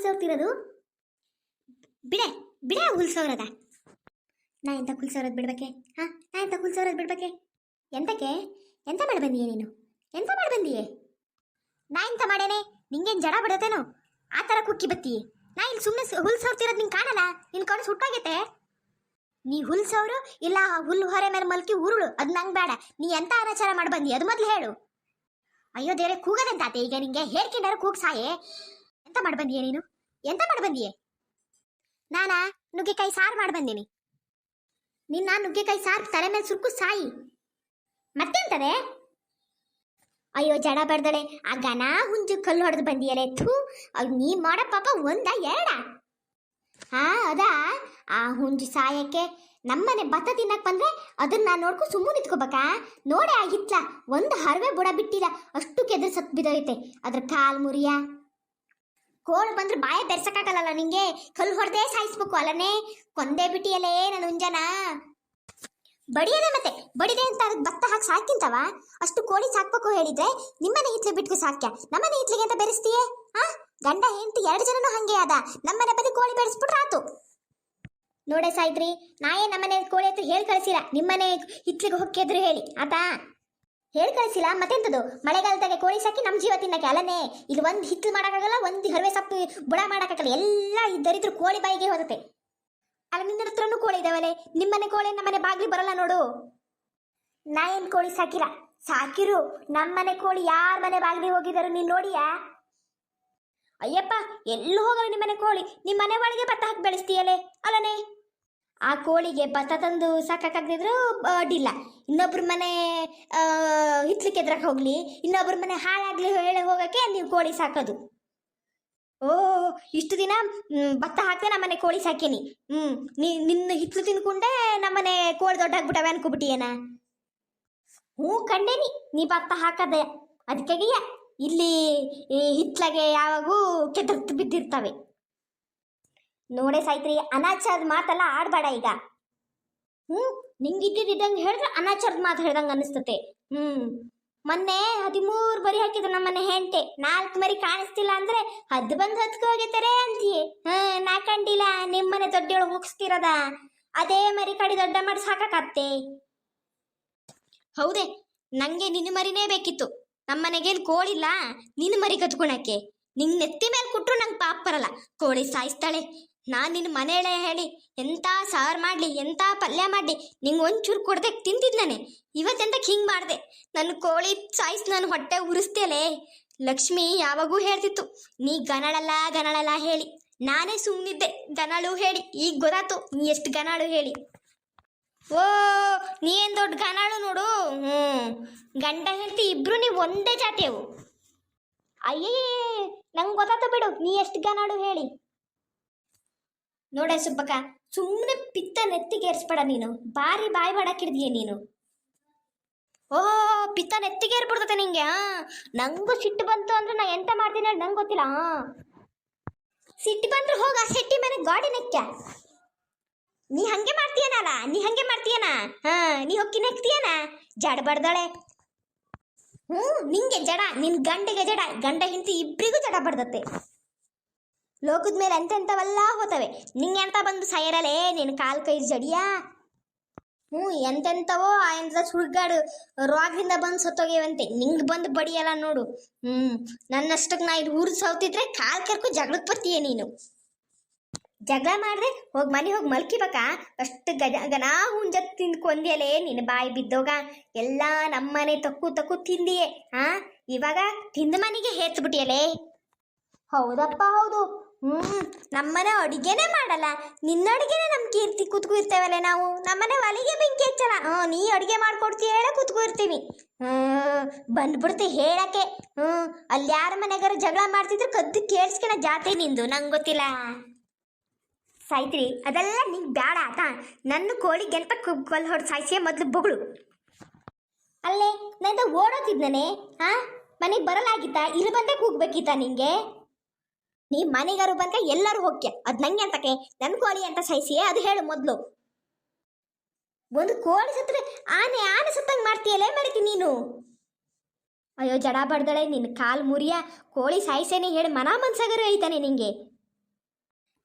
ಹುಲ್ಸೋರ್ತಿರೋದು? ಬಿಡೆ ಬಿಡೆ ಹುಲ್ಸೋರದ. ನಾ ಎಂತ ಹುಲ್ಸೋರದ್ ಬಿಡ್ಬೇಕೆ? ನಾ ಎಂತ ಹುಲ್ಸೋರದ್ ಬಿಡ್ಬೇಕೆ? ಎಂತಕ್ಕೆ? ಎಂತ ಮಾಡಿ ಬಂದಿಯೇ ನೀನು? ಎಂತ ಮಾಡಿ ಬಂದಿಯೇ? ನಾ ಎಂತ ಮಾಡೇನೆ? ನಿಂಗೇನು ಜಡ ಬಿಡತೇನೋ? ಆ ಥರ ಕುಕ್ಕಿ ಬತ್ತೀಯೇ? ನಾ ಇಲ್ಲಿ ಸುಮ್ಮನೆ ಹುಲ್ಸೋರ್ತಿರೋದು ನಿಂಗೆ ಕಾಣಲ್ಲ? ನಿನ್ ಕಣ್ಣು ಸುಟ್ಟಾಗೈತೆ? ನೀ ಹುಲ್ಸೋರು ಇಲ್ಲ ಹುಲ್ಲು ಹೊರೆ ಮೇಲೆ ಮಲ್ಕಿ ಉರುಳು, ಅದು ನಂಗೆ ಬೇಡ. ನೀ ಎಂತ ಅನಾಚಾರ ಮಾಡಿ ಬಂದಿ ಅದು ಮೊದಲು ಹೇಳು. ಅಯ್ಯೋ ದೇವ್ರೆ, ಕೂಗದಂತಾತೆ ಈಗ ನಿಂಗೆ. ಹೇಳ್ಕೊಂಡಾರು ಕೂಗ್ ಸಾಯೇ. ಎಂತ ಮಾಡಿ ಬಂದಿಯೇ ನೀನು? ಎಂತ ಮಾಡಿ ಬಂದಿಯೇ? ನಾನಾ ನುಗ್ಗೆಕಾಯಿ ಸಾರು ಮಾಡಿ ಬಂದೀನಿ. ನಿನ್ನ ನುಗ್ಗೆಕಾಯಿ ಸಾರು ತಲೆ ಮೇಲೆ ಸುರ್ಕು ಸಾಯಿ. ಮತ್ತೆಂತದೆ? ಅಯ್ಯೋ ಜಡ ಬರ್ದಳೆ, ಆ ಗನ ಹುಂಜು ಕಲ್ಲು ಹೊಡೆದು ಬಂದಿಯಲೆ. ಥೂ, ನೀ ಮಾಡೋ ಪಾಪ ಒಂದ ಎರಡ? ಅದಾ ಆ ಹುಂಜು ಸಾಯಕ್ಕೆ ನಮ್ಮನೆ ಭತ್ತ ತಿನ್ನಕ್ ಬಂದ್ರೆ ಅದನ್ನ ನಾನು ನೋಡ್ಕೊ ಸುಮ್ಮನೆ ನಿಂತ್ಕೋಬೇಕಾ? ನೋಡೆ ಆಗಿತ್ಲ ಒಂದು ಹರವೆ ಬುಡ ಬಿಟ್ಟಿಲ್ಲ, ಅಷ್ಟು ಕೆದ್ರ ಸತ್ ಬಿದ್ದೋಯ್ತೆ ಅದ್ರ ಕಾಲ್ ಮುರಿಯ. ಕೋಳು ಬಂದ್ರೆ ಬಾಯ ಬೆರ್ಸಕ್ಕಾಗಲ್ಲ ನಿಂಗೆ, ಕಲ್ಲು ಹೊಡೆದೇ ಸಾಯಿಸ್ಬೇಕು ಅಲ್ಲನೇ. ಕೊಂದೇ ಬಿಟ್ಟಿಯಲ್ಲೇ ನನ್ನ ಹುಂಜನ. ಬಡಿಯದೆ ಮತ್ತೆ ಬಡಿದೆ ಅಂತ ಅದಕ್ಕೆ ಭತ್ತ ಹಾಕಿ ಸಾಕಿಂತವ? ಅಷ್ಟು ಕೋಳಿ ಸಾಕ್ಬೇಕು ಹೇಳಿದ್ರೆ ನಿಮ್ಮನೆ ಹಿತ್ಲೆ ಬಿಟ್ಕೊ ಸಾಕ್ಯ, ನಮ್ಮನೆ ಹಿತ್ಲಿಗೆ ಅಂತ ಬೆರೆಸ್ತೀಯೇ? ಗಂಡ ಹೆಂಡತಿ 2 ಜನನೂ ಹಂಗೆ ಅದ. ನಮ್ಮನೆ ಬದಿ ಕೋಳಿ ಬೆಳೆಸ್ಬಿಟ್ರೆ ಆತು. ನೋಡೆ ಸಾಯ್ತ್ರಿ, ನಾಯೇ ನಮ್ಮನೆ ಕೋಳಿ ಹತ್ರ ಹೇಳಿ ಕಳಿಸಿಲ್ಲ, ನಿಮ್ಮನೆ ಹಿತ್ಲಿಗೆ ಹೊಕ್ಕಿದ್ರು ಹೇಳಿ ಆತಾ? ಹೇಳಿ ಕಳಿಸಿಲ್ಲ ಮತ್ತೆಂತದು? ಮಳೆಗಾಲದಾಗೆ ಕೋಳಿ ಸಾಕಿ ನಮ್ಮ ಜೀವ ತಿನ್ನಕ್ಕೆ ಅಲ್ಲನೇ. ಇಲ್ಲಿ ಒಂದು ಹಿತ್ಲು ಮಾಡೋಕ್ಕಾಗಲ್ಲ, ಒಂದು ಹರವೆ ಸೊಪ್ಪು ಬುಡ ಮಾಡೋಕ್ಕಾಗಲ್ಲ, ಎಲ್ಲ ಇದ್ದರಿದ್ರು ಕೋಳಿ ಬಾಯಿಗೆ ಹೋಗುತ್ತೆ. ಅಲ್ಲ ನಿನ್ನ ಹತ್ರನೂ ಕೋಳಿ ಇದಾವಲೆ, ನಿಮ್ಮನೆ ಕೋಳಿ ನಮ್ಮನೆ ಬಾಗ್ಲಿ ಬರಲ್ಲ ನೋಡು. ನಾ ಏನು ಕೋಳಿ ಸಾಕಿಲ್ಲ, ಸಾಕಿರು ನಮ್ಮನೆ ಕೋಳಿ ಯಾರ ಮನೆ ಬಾಗ್ಲಿ ಹೋಗಿದರು ನೀನು ನೋಡಿಯಾ? ಅಯ್ಯಪ್ಪ, ಎಲ್ಲೂ ಹೋಗಲ್ಲ ನಿಮ್ಮನೆ ಕೋಳಿ. ನಿಮ್ಮನೆ ಒಳಗೆ ಭತ್ತ ಹಾಕಿ ಬೆಳೆಸ್ತೀಯಲೆ ಅಲ್ಲನೇ. ಆ ಕೋಳಿಗೆ ಭತ್ತ ತಂದು ಸಾಕಾಗದಿದ್ರು ಅಡ್ಡಿಲ್ಲ, ಇನ್ನೊಬ್ರ ಮನೆ ಹಿತ್ಲಿಕ್ಕೆ ಎದ್ರಕ್ಕೆ ಹೋಗ್ಲಿ, ಇನ್ನೊಬ್ರ ಮನೆ ಹಾಳಾಗ್ಲಿ ಹೇಳಿ ಹೋಗಕ್ಕೆ ನೀವು ಕೋಳಿ ಸಾಕೋದು. ಓ, ಇಷ್ಟು ದಿನ ಭತ್ತ ಹಾಕ್ದೆ ನಮ್ಮನೆ ಕೋಳಿ ಸಾಕೇನಿ. ನಿನ್ನ ಹಿತ್ಲು ತಿನ್ಕೊಂಡೆ ನಮ್ಮನೆ ಕೋಳಿ ದೊಡ್ಡ ಆಗ್ಬಿಟ್ಟವೆ ಅನ್ಕೋಬಿಟ್ಟಿಯೇನ? ಕಂಡೇನಿ ನೀ ಭತ್ತ ಹಾಕದೆ, ಅದಕ್ಕಾಗಿಯ ಇಲ್ಲಿ ಹಿತ್ಲಾಗೆ ಯಾವಾಗೂ ಕೆದರ್ತು ಬಿದ್ದಿರ್ತವೆ. ನೋಡೆ ಸಾಯ್ತ್ರಿ, ಅನಾಚಾರದ ಮಾತೆಲ್ಲ ಆಡ್ಬೇಡ ಈಗ. ನಿಂಗಿದ್ದಂಗೆ ಹೇಳಿದ್ರೆ ಅನಾಚಾರದ ಮಾತು ಹೇಳ್ದಂಗೆ ಅನಿಸ್ತತೆ. ಮೊನ್ನೆ 13 ಬರಿ ಹಾಕಿದ್ರು ನಮ್ಮನೆ ಹೆಂಟೆ, 4 ಮರಿ ಕಾಣಿಸ್ತಿಲ್ಲ ಅಂದ್ರೆ ಹದ್ದು ಬಂದು ಹತ್ಕೊ ಹೋಗಿತಾರೆ ಅಂತೀಯೇ. ನಾ ಕಂಡಿಲ್ಲ, ನಿಮ್ಮನೆ ದೊಡ್ಡೊಳಗೆ ಹೋಗಿಸ್ತಿರದ ಅದೇ ಮರಿ ಕಡಿ ದೊಡ್ಡ ಮಾಡಿ ಸಾಕಾಕತ್ತೆ. ಹೌದೇ, ನಂಗೆ ನಿನ್ನ ಮರಿನೇ ಬೇಕಿತ್ತು. ನಮ್ಮನೆಗೇನು ಕೋಳಿಲ್ಲ, ನಿನ್ನ ಮರಿ ಕತ್ಕೊಳಕ್ಕೆ. ನಿಂಗೆ ನೆತ್ತಿ ಮೇಲೆ ಕೊಟ್ರು ನಂಗೆ ಪಾಪ ಬರಲ್ಲ. ಕೋಳಿ ಸಾಯಿಸ್ತಾಳೆ. ನಾನು ನಿನ್ನ ಮನೆಯಲ್ಲೇ ಹೇಳಿ ಎಂಥ ಸಾರು ಮಾಡಲಿ, ಎಂಥ ಪಲ್ಯ ಮಾಡಲಿ, ನಿಂಗೆ ಒಂಚೂರು ಕೊಡದೆ ತಿಂತಿದ್ದಾನೆ. ಇವತ್ತೆಂತಕ್ಕೆ ಹಿಂಗೆ ಮಾಡಿದೆ? ನನ್ನ ಕೋಳಿ ಸಾಯಿಸಿ ನಾನು ಹೊಟ್ಟೆ ಉರಿಸ್ತೇಲೆ. ಲಕ್ಷ್ಮಿ ಯಾವಾಗೂ ಹೇಳ್ತಿತ್ತು, ನೀ ಗನಳಲ್ಲ ಹೇಳಿ. ನಾನೇ ಸುಮ್ಮನಿದ್ದೆ ಗನಳು ಹೇಳಿ. ಈಗ ಗೊತ್ತಾತು ನೀ ಎಷ್ಟು ಗನಾಳು ಹೇಳಿ. ಓ, ನೀ ಏನು ದೊಡ್ಡ ಗನಾಳು ನೋಡು. ಗಂಡ ಹೆಂಡತಿ ಇಬ್ರು ನೀವು ಒಂದೇ ಜಾತಿಯವು. ಅಯ್ಯೇ, ನಂಗೆ ಗೊತ್ತಾತು ಬಿಡು ನೀ ಎಷ್ಟು ಗನಾಳು ಹೇಳಿ. ನೋಡ ಸುಬ್ಬಕ್ಕ, ಸುಮ್ಮನೆ ಪಿತ್ತ ನೆತ್ತಿಗೆ ಏರ್ಸ್ಬೇಡ ನೀನು. ಬಾರಿ ಬಾಯಿ ಮಾಡಾಕಿಡ್ದೀಯ ನೀನು. ಓಹೋ, ಪಿತ್ತ ನೆತ್ತಿಗೆ ಏರ್ಬಿಡ್ತತೆ ನಿಂಗೆ. ನಂಗೂ ಸಿಟ್ಟು ಬಂತು ಅಂದ್ರೆ ನಾ ಎಂತ ಮಾಡ್ತೀನಿ ಹೇಳಿ ನಂಗೆ ಗೊತ್ತಿಲ್ಲ. ಸಿಟ್ಟು ಬಂದ್ರೆ ಹೋಗ ಸೆಟ್ಟಿ ಮನೆ ಗಾಡಿ ನೆಕ್ಕ. ನೀ ಹಂಗೆ ಮಾಡ್ತೀಯನಲ್ಲ, ನೀ ಹಂಗೆ ಮಾಡ್ತೀಯನ? ನೀ ಹೊಕ್ಕಿ ನೆಕ್ತೀಯನ? ಜಡ ಬಡ್ದಾಳೆ. ನಿಂಗೆ ಜಡ, ನಿನ್ ಗಂಡಿಗೆ ಜಡ, ಗಂಡ ಹೆಂಡತಿ ಇಬ್ರಿಗೂ ಜಡ ಬಡ್ದತ್ತೆ. ಲೋಕದ ಮೇಲೆ ಎಂತೆಂಥವೆಲ್ಲ ಹೋತವೆ. ನಿಂಗೆ ಎಂತ ಬಂದು ಸೈರಲೆ ನಿನ್ನ ಕಾಲು ಕೈ ಜಡಿಯಾ? ಎಂತೆಂಥವೋ ಎಂತ ಸುಳ್ಗಾಡು ರೋಗದಿಂದ ಬಂದು ಸತ್ತೋಗ್ಯವಂತೆ. ನಿಂಗೆ ಬಂದು ಬಡಿಯಲ್ಲ ನೋಡು. ನನ್ನಷ್ಟಕ್ಕೆ ನಾ ಇಲ್ಲಿ ಊರು ಸೌತಿದ್ರೆ ಕಾಲು ಕೆರ್ಕು ಜಗಳಕ್ಕೆ ಬರ್ತೀಯ ನೀನು. ಜಗಳ ಮಾಡಿದ್ರೆ ಹೋಗಿ ಮನೆ ಹೋಗಿ ಮಲ್ಕಿಬೇಕಾ? ಅಷ್ಟು ಗನ ಹುಂಜ ತಿಂದ್ಕೊಂದಿಯಲೇ ನಿನ್ನ ಬಾಯಿ ಬಿದ್ದೋಗ. ಎಲ್ಲ ನಮ್ಮನೆ ತಕ್ಕು ತಿಂದಿಯೇ. ಇವಾಗ ತಿಂದ ಮನೆಗೆ ಹೇತ್ಬಿಟ್ಟಿಯಲೇ. ಹೌದಪ್ಪ ಹೌದು. ನಮ್ಮನೆ ಅಡಿಗೆನೇ ಮಾಡಲ್ಲ, ನಿನ್ನ ಅಡಿಗೆನೇ ನಮ್ಮ ಕೀರ್ತಿ ಕೂತ್ಕೂ ಇರ್ತೇವಲ್ಲ ನಾವು. ನಮ್ಮನೆ ಒಲಿಗೆ ಬೆಂಕಿ ಹಚ್ಚಲ್ಲ. ನೀ ಅಡಿಗೆ ಮಾಡ್ಕೊಡ್ತೀಯ ಹೇಳ ಕೂತ್ಕೂ ಇರ್ತೀವಿ. ಬಂದ್ಬಿಡ್ತಿ ಹೇಳಕ್ಕೆ. ಅಲ್ಲಿ ಯಾರ ಮನೆಗಾರ ಜಗಳ ಮಾಡ್ತಿದ್ರು ಕದ್ದು ಕೇಳಿಸ್ಕೊಳ ಜಾತಿ ನಿಂದು. ನಂಗೆ ಗೊತ್ತಿಲ್ಲ ಸಾಯ್ತ್ರಿ, ಅದೆಲ್ಲ ನಿಂಗೆ ಬೇಡ ಆತ. ನನ್ನ ಕೋಳಿಗೆ ಎಂತ ಕೊಲ್ ಹೊಡೆದು ಸಾಯಿಸಿಯೇ ಮೊದಲು ಬೊಗಳು. ಅಲ್ಲೇ ನಂತ ಓಡೋತಿದ್ನೇ. ಮನೆಗೆ ಬರಲಾಗಿತ್ತ? ಇಲ್ಲಿ ಬಂದೇ ಕೂಗ್ಬೇಕಿತ್ತ ನಿಂಗೆ? ನೀ ಮನೆಗಾರು ಬಂದ್ರೆ ಎಲ್ಲರೂ ಹೋಗ್ಯ, ಅದು ನಂಗೆ ಅಂತಕ್ಕೆ. ನನ್ನ ಕೋಳಿ ಅಂತ ಸಾಯಿಸಿಯೇ ಅದು ಹೇಳು ಮೊದಲು. ಒಂದು ಕೋಳಿ ಸತ್ತರೆ ಆನೆ ಸತ್ತಂಗೆ ಮಾಡ್ತೀಯಲ್ಲೇ ಮರಿತಿ ನೀನು. ಅಯ್ಯೋ ಜಡ ಬಡ್ದಳೆ, ನಿನ್ನ ಕಾಲು ಮುರಿಯ. ಕೋಳಿ ಸಾಯಿಸೇನೆ ಹೇಳಿ ಮನ ಮನ್ಸಾಗರು ಐತಾನೆ ನಿಂಗೆ.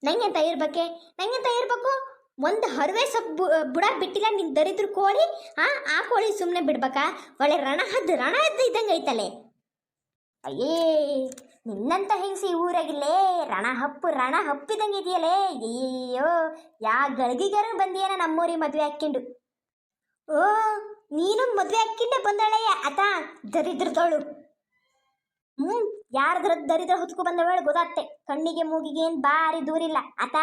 ನಂಗೆಂತ ಇರ್ಬೇಕೆ ನಂಗೆಂತ ಇರ್ಬೇಕು? ಒಂದು ಹರವೆ ಸೊಪ್ಪು ಬುಡ ಬಿಟ್ಟಿಲ್ಲ ನಿನ್ ದರಿದ್ರ ಕೋಳಿ. ಆ ಕೋಳಿ ಸುಮ್ಮನೆ ಬಿಡ್ಬೇಕಾ? ಒಳ್ಳೆ ರಣ ಹದ್ದು ಇದ್ದಂಗೆ ಐತಲೆ. ಅಯ್ಯೇ, ನಿನ್ನಂತ ಹೆಂಗಸಿ ಊರಾಗಿಲ್ಲೇ ರಣ ಹಪ್ಪಿದಂಗೆ ಇದೆಯಲ್ಲೇ. ಅಯ್ಯೋ, ಯಾ ಗಳಿಗೆಗಾರ ಬಂದಿಯೇನ ನಮ್ಮೂರಿ ಮದುವೆ ಹಾಕ್ಕೊಂಡು. ಓ, ನೀನು ಮದುವೆ ಹಾಕ್ಕೊಂಡೆ ಬಂದಾಳೆಯ ಆತ ದರಿದ್ರದವಳು. ಯಾರದ್ರ ದರಿದ್ರ ಹೊತ್ಕೊ ಬಂದವಳು ಗೊತ್ತಾಗ್ತೆ. ಕಣ್ಣಿಗೆ ಮೂಗಿಗೆ ಏನ್ ಬಾರಿ ದೂರಿಲ್ಲ ಆತ.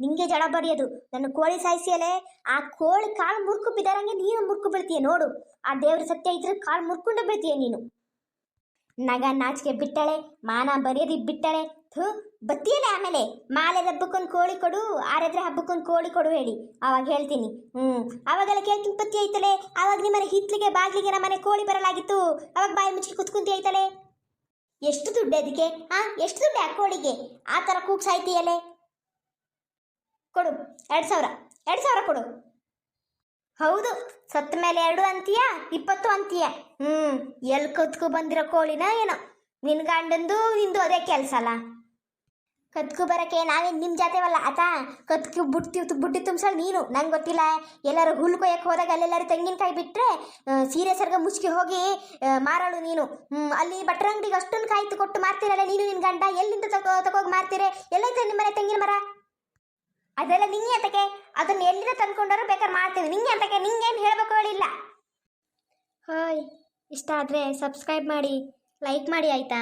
ನಿಂಗೆ ಜಡ ಬರೆಯೋದು ನನ್ನ ಕೋಳಿ ಸಾಯಿಸಿಯಲೇ. ಆ ಕೋಳಿ ಕಾಳು ಮುರ್ಕು ಬಿದ್ದಾರಂಗೆ ನೀನು ಮುರ್ಕು ಬೀಳ್ತೀಯ ನೋಡು. ಆ ದೇವ್ರ ಸತ್ಯ ಇದ್ರೆ ಕಾಳು ಮುರ್ಕೊಂಡೆ ಬೀಳ್ತೀಯ ನೀನು. ನಗ ನಾಚಿಕೆ ಬಿಟ್ಟಳೆ, ಮಾನ ಬರೆಯೋದಿ ಬಿಟ್ಟಳೆ. ಬತ್ತೀಯಲ್ಲ ಆಮೇಲೆ ಮಾಲೆ ಹಬ್ಬಕ್ಕೊಂದು ಕೋಳಿ ಕೊಡು, ಆರೆದ್ರೆ ಹಬ್ಬಕ್ಕೊಂದು ಕೋಳಿ ಕೊಡು ಹೇಳಿ. ಅವಾಗ ಹೇಳ್ತೀನಿ. ಅವಾಗೆಲ್ಲ ಕೇಳ್ತೀನಿ ಪತ್ತಿ ಐತಲೆ. ಅವಾಗ ನಿಮ್ಮನೆ ಹಿತ್ಲಿಗೆ ಬಾಗಿಲಿಗೆ ನಮ್ಮನೆ ಕೋಳಿ ಬರಲಾಗಿತ್ತು. ಅವಾಗ ಬಾಯಿ ಮುಚ್ಚಿ ಕುತ್ಕುಂತಿ ಐತಲೆ. ಎಷ್ಟು ದುಡ್ಡು ಅದಕ್ಕೆ? ಎಷ್ಟು ದುಡ್ಡು ಆ ಕೋಳಿಗೆ? ಆ ಥರ ಕೂಗ್ ಸಾಯ್ತೀಯಲೆ. ಕೊಡು 2,000 ಕೊಡು. ಹೌದು, ಸತ್ತ ಮೇಲೆ 2 ಅಂತೀಯ, 20 ಅಂತೀಯ. ಎಲ್ಲಿ ಕತ್ಕೊ ಬಂದಿರೋ ಕೋಳಿನ ಏನೋ. ನಿನ್ ಗಂಡಂದು ನಿಂದು ಅದೇ ಕೆಲಸ ಅಲ್ಲ. ಕತ್ಕು ಬರಕ್ಕೆ ನಾವೇನು ನಿಮ್ಮ ಜಾತೆವಲ್ಲ ಆತ. ಕತ್ಕು ಬುಟ್ಟಿ ತುಂಬಿಸಲ್ ನೀನು. ನಂಗೆ ಗೊತ್ತಿಲ್ಲ. ಎಲ್ಲರೂ ಹುಲ್ಲು ಕೊಯ್ಯಕ್ಕೆ ಹೋದಾಗ ಅಲ್ಲೆಲ್ಲರೂ ತೆಂಗಿನಕಾಯಿ ಬಿಟ್ಟರೆ ಸೀರೆ ಸರ್ಗ ಮುಚ್ಚಿಗೆ ಹೋಗಿ ಮಾರಾಳು ನೀನು. ಅಲ್ಲಿ ಬಟ್ರ ಅಂಗಡಿಗೆ ಅಷ್ಟೊಂದು ಕಾಯ್ತು ಕೊಟ್ಟು ಮಾರ್ತೀರಲ್ಲ ನೀನು ನಿನ್ನ ಗಂಡ. ಎಲ್ಲಿಂದ ತಗೋಗಿ ಮಾರ್ತೀರೆ? ಎಲ್ಲೈತೆ ನಿಮ್ಮನೆ ತೆಂಗಿನ ಮರ? ಅದೆಲ್ಲ ನಿಂಗೆ ಅಂತಕ್ಕೆ. ಅದನ್ನ ಎಲ್ಲಿಂದ ತಂದ್ಕೊಂಡಾರು ಬೇಕಾದ್ರೆ ಮಾಡ್ತೀವಿ. ನಿಂಗೆ ಅಂತಕ್ಕೆ. ನಿಂಗೇನು ಹೇಳಬೇಕು ಹೇಳಿಲ್ಲ. ಹಾಯ್, ಇಷ್ಟ ಆದರೆ ಸಬ್ಸ್ಕ್ರೈಬ್ ಮಾಡಿ, ಲೈಕ್ ಮಾಡಿ ಆಯಿತಾ?